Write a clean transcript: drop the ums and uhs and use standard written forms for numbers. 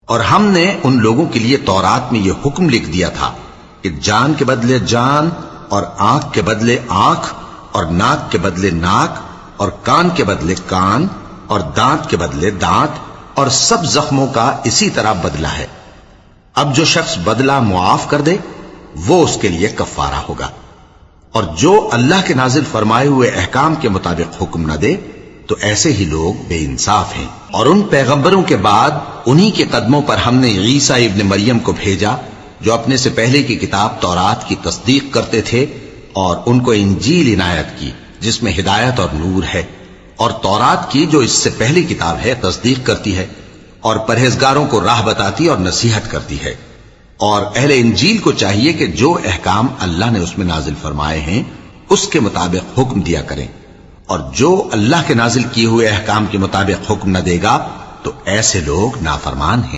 اور ہم نے ان لوگوں کے لیے تورات میں یہ حکم لکھ دیا تھا کہ جان کے بدلے جان، اور آنکھ کے بدلے آنکھ، اور ناک کے بدلے ناک، اور کان کے بدلے کان، اور دانت کے بدلے دانت، اور سب زخموں کا اسی طرح بدلہ ہے۔ اب جو شخص بدلہ معاف کر دے وہ اس کے لیے کفارہ ہوگا، اور جو اللہ کے نازل فرمائے ہوئے احکام کے مطابق حکم نہ دے تو ایسے ہی لوگ بے انصاف ہیں۔ اور ان پیغمبروں کے بعد انہی کے قدموں پر ہم نے عیسیٰ ابن مریم کو بھیجا جو اپنے سے پہلے کی کتاب تورات کی تصدیق کرتے تھے، اور ان کو انجیل عنایت کی جس میں ہدایت اور نور ہے، اور تورات کی جو اس سے پہلی کتاب ہے تصدیق کرتی ہے، اور پرہیزگاروں کو راہ بتاتی اور نصیحت کرتی ہے۔ اور اہل انجیل کو چاہیے کہ جو احکام اللہ نے اس میں نازل فرمائے ہیں اس کے مطابق حکم دیا کریں، اور جو اللہ کے نازل کیے ہوئے احکام کے مطابق حکم نہ دے گا تو ایسے لوگ نافرمان ہیں۔